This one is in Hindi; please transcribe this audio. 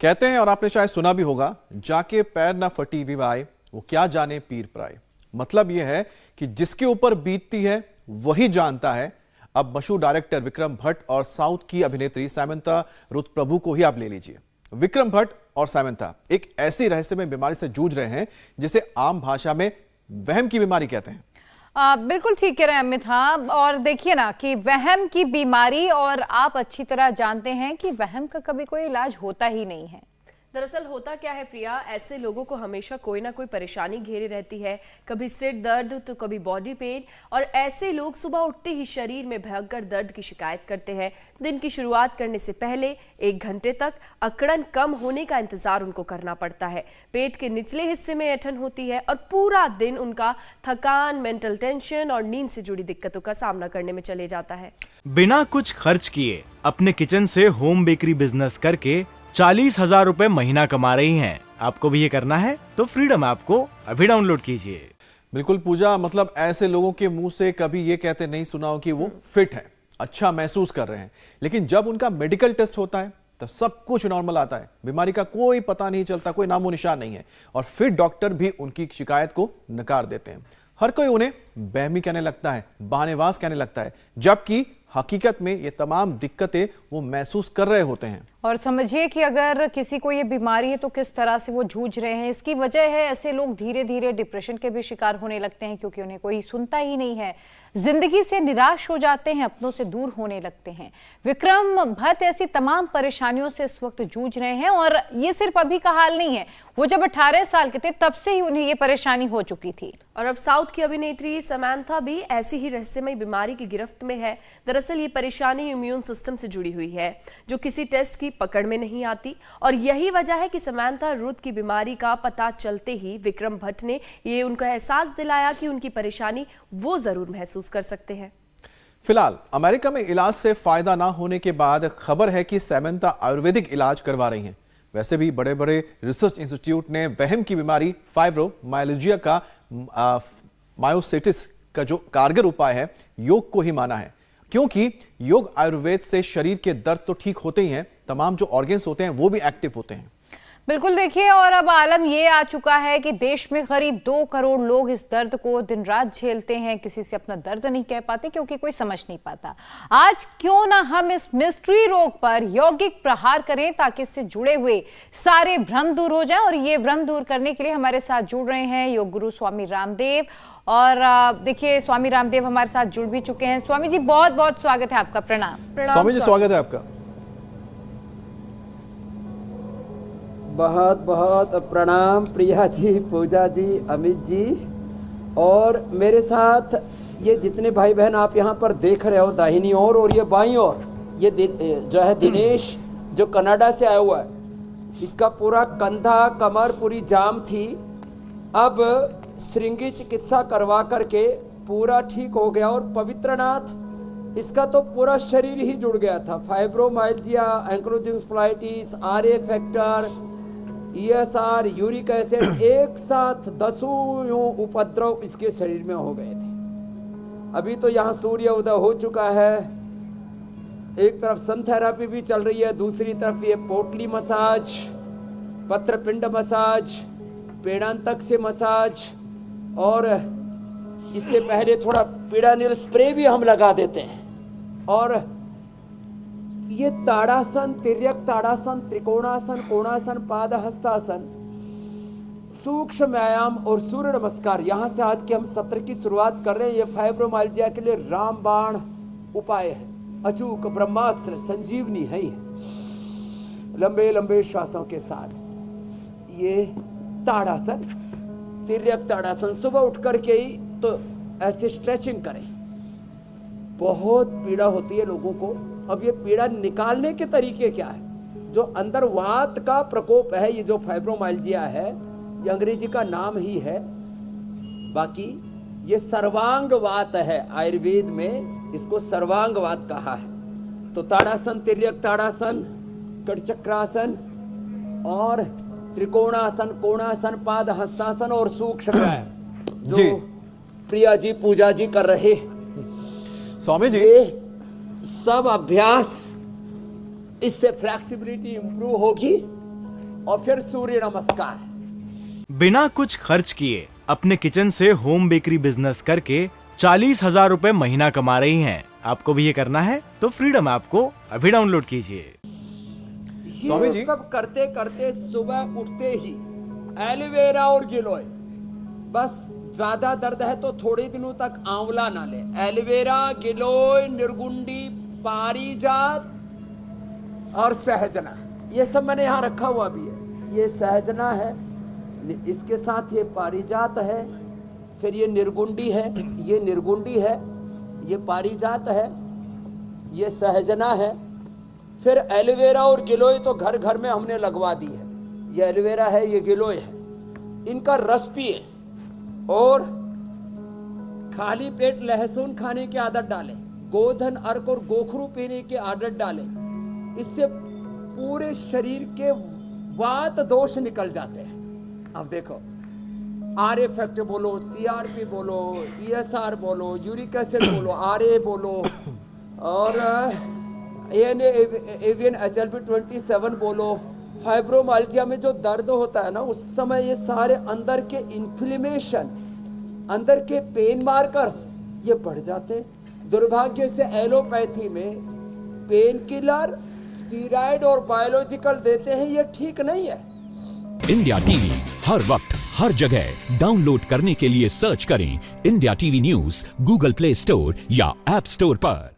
कहते हैं और आपने शायद सुना भी होगा, जाके पैर ना फटी विवाय वो क्या जाने पीर पराए। मतलब यह है कि जिसके ऊपर बीतती है वही जानता है। अब मशहूर डायरेक्टर विक्रम भट्ट और साउथ की अभिनेत्री सामंथा रुथ प्रभु को ही आप ले लीजिए। विक्रम भट्ट और सामंथा एक ऐसी रहस्यमय बीमारी से जूझ रहे हैं जिसे आम भाषा में वहम की बीमारी कहते हैं। बिल्कुल ठीक कह रहे हैं अमित। हाँ, और देखिए ना कि वहम की बीमारी, और आप अच्छी तरह जानते हैं कि वहम का कभी कोई इलाज होता ही नहीं है। दरअसल होता क्या है प्रिया, ऐसे लोगों को हमेशा कोई ना कोई परेशानी घेरे रहती है, कभी सिर दर्द तो कभी बॉडी पेन, और ऐसे लोग सुबह उठते ही शरीर में भयंकर दर्द की शिकायत करते हैं। दिन की शुरुआत करने से पहले 1 घंटे तक अकड़न कम होने का इंतजार उनको करना पड़ता है। पेट के निचले हिस्से में ऐंठन होती है और पूरा दिन उनका थकान, मेंटल टेंशन और नींद से जुड़ी दिक्कतों का सामना करने में चले जाता है। बिना कुछ खर्च किए अपने किचन से होम बेकरी बिजनेस करके 40,000 रुपए महीना कमा रही हैं। आपको भी ये करना है तो फ्रीडम ऐप को अभी डाउनलोड कीजिए। बिल्कुल पूजा, मतलब ऐसे लोगों के मुंह से कभी ये कहते नहीं सुना हो कि वो फिट है, अच्छा महसूस कर रहे हैं, लेकिन जब उनका मेडिकल टेस्ट होता है तो सब कुछ नॉर्मल आता है, बीमारी का कोई पता नहीं चलता, कोई नामो निशान नहीं है, और फिर डॉक्टर भी उनकी शिकायत को नकार देते हैं। हर कोई उन्हें बहमी कहने लगता है, बहानेबाज कहने लगता है, जबकि हकीकत में ये तमाम दिक्कतें वो महसूस कर रहे होते हैं। और समझिए कि अगर किसी को ये बीमारी है तो किस तरह से वो जूझ रहे हैं। इसकी वजह है ऐसे लोग धीरे धीरे डिप्रेशन के भी शिकार होने लगते हैं, क्योंकि उन्हें कोई सुनता ही नहीं है, जिंदगी से निराश हो जाते हैं, अपनों से दूर होने लगते हैं। विक्रम भट्ट ऐसी तमाम परेशानियों से इस वक्त जूझ रहे हैं, और ये सिर्फ अभी का हाल नहीं है, वो जब 18 साल के थे तब से ही उन्हें ये परेशानी हो चुकी थी। और अब साउथ की अभिनेत्री सामंथा भी ऐसी ही रहस्यमय बीमारी की गिरफ्त में है। दरअसल ये परेशानी इम्यून सिस्टम से जुड़ी हुई है, जो किसी टेस्ट की पकड़ में नहीं आती, और यही वजह है कि सामंथा रुथ की बीमारी का पता चलते ही विक्रम भट्ट ने ये उनको एहसास दिलाया कि उनकी परेशानी वो जरूर महसूस कर सकते हैं। फिलहाल अमेरिका में इलाज से फायदा ना होने के बाद खबर है कि सामंथा आयुर्वेदिक इलाज करवा रही हैं। वैसे भी बड़े बड़े रिसर्च इंस्टीट्यूट ने वहम की बीमारी फाइब्रोमाइल्जिया का मायोसिटिस का जो कारगर उपाय है योग को ही माना है, क्योंकि योग आयुर्वेद से शरीर के दर्द तो ठीक होते ही हैं, तमाम जो ऑर्गन्स होते हैं वो भी एक्टिव होते हैं। बिल्कुल देखिए, और अब आलम ये आ चुका है कि देश में करीब 2 करोड़ लोग इस दर्द को दिन रात झेलते हैं, किसी से अपना दर्द नहीं कह पाते क्योंकि कोई समझ नहीं पाता। आज क्यों ना हम इस मिस्ट्री रोग पर यौगिक प्रहार करें ताकि इससे जुड़े हुए सारे भ्रम दूर हो जाएं। और ये भ्रम दूर करने के लिए हमारे साथ जुड़ रहे हैं योग गुरु स्वामी रामदेव। और देखिए, स्वामी रामदेव हमारे साथ जुड़ भी चुके हैं। स्वामी जी, बहुत बहुत स्वागत है आपका। प्रणाम। स्वामी जी, स्वागत है आपका। बहुत बहुत प्रणाम प्रिया जी, पूजा जी, अमित जी, और मेरे साथ ये जितने भाई बहन आप यहाँ पर देख रहे हो, दाहिनी ओर और ये बाईं ओर, ये जो है दिनेश, जो कनाडा से आया हुआ है, इसका पूरा कंधा कमर पूरी जाम थी, अब श्रृंगी चिकित्सा करवा करके पूरा ठीक हो गया। और पवित्रनाथ, इसका तो पूरा शरीर ही जुड़ गया था। Fibromyalgia, ankylosing spondylitis, RA factor, ESR, uric acid, एक साथ 10 उपद्रव इसके शरीर में हो गए थे। अभी तो यहाँ सूर्य उदय हो चुका है, एक तरफ सन थेरेपी भी चल रही है, दूसरी तरफ ये पोटली मसाज, पत्रपिंड मसाज, पेड़ांतक से मसाज, और इससे पहले थोड़ा पीड़ानिल स्प्रे भी हम लगा देते हैं। और ये ताड़ासन, तिर्यक ताड़ासन, त्रिकोणासन, कोणासन, पाद हस्तासन, सूक्ष्म व्यायाम और सूर्य नमस्कार, यहां से आज के हम सत्र की शुरुआत कर रहे हैं। ये फाइब्रोमाइल्जिया के लिए रामबाण उपाय है, अचूक ब्रह्मास्त्र, संजीवनी है। लंबे लंबे श्वासों के साथ ये ताड़ासन, तिर्यक ताड़ासन, सुबह उठ करके ही तो ऐसे स्ट्रेचिंग करें। बहुत पीड़ा होती है लोगों को। अब ये पीड़ा निकालने के तरीके क्या है? जो अंदर वात का प्रकोप है, ये जो फाइब्रोमाइल्जिया है, ये अंग्रेजी का नाम ही है, बाकी ये सर्वांग वात है। आयुर्वेद में इसको सर्वांग वात कहा है। तो ताड़ासन, तिर्यक ताड़ासन, कटचक्रासन और त्रिकोणासन, कोणासन, पाद हस्तासन और सूक्ष्म व्यायाम जो प्रिया जी, पूजा जी कर रहे। स्वामी जी, सब अभ्यास, इससे फ्लेक्सिबिलिटी इंप्रूव होगी और फिर सूर्य नमस्कार। बिना कुछ खर्च किए अपने किचन से होम बेकरी बिजनेस करके 40,000 रुपए महीना कमा रही हैं। आपको भी ये करना है तो फ्रीडम ऐप को अभी डाउनलोड कीजिए। स्वामी जी। ये सब करते करते सुबह उठते ही एलोवेरा और गिलोय, बस ज्यादा दर्द है तो थोड़े दिनों तक आंवला ना ले, एलोवेरा, गिलोय, निर्गुंडी, पारिजात और सहजना, ये सब मैंने यहाँ रखा हुआ भी है। ये सहजना है, इसके साथ ये पारिजात है, फिर ये निर्गुंडी है, ये निर्गुंडी है, ये पारिजात है, ये सहजना है, फिर एलोवेरा और गिलोय तो घर घर में हमने लगवा दी है। ये एलोवेरा है, ये गिलोय है, इनका रस पिए और खाली पेट लहसुन खाने की आदत डालें, गोधन अर्क और गोखरू पीने की आदत डालें। इससे पूरे शरीर के वात दोष निकल जाते हैं। अब देखो, आर एफेक्ट बोलो, सीआरपी बोलो, ईएसआर बोलो, यूरिक एसिड बोलो, आरए बोलो, और एवियन HLB27 बोलो। फाइब्रोमाइल्जिया में जो दर्द होता है ना, उस समय ये सारे अंदर के इन्फ्लेमेशन, अंदर के पेन मार्कर्स ये बढ़ जाते। दुर्भाग्य से एलोपैथी में पेन किलर, स्टीरॉयड और बायोलॉजिकल देते हैं, ये ठीक नहीं है। इंडिया टीवी हर वक्त हर जगह डाउनलोड करने के लिए सर्च करें India TV news Google play store या ऐप स्टोर पर।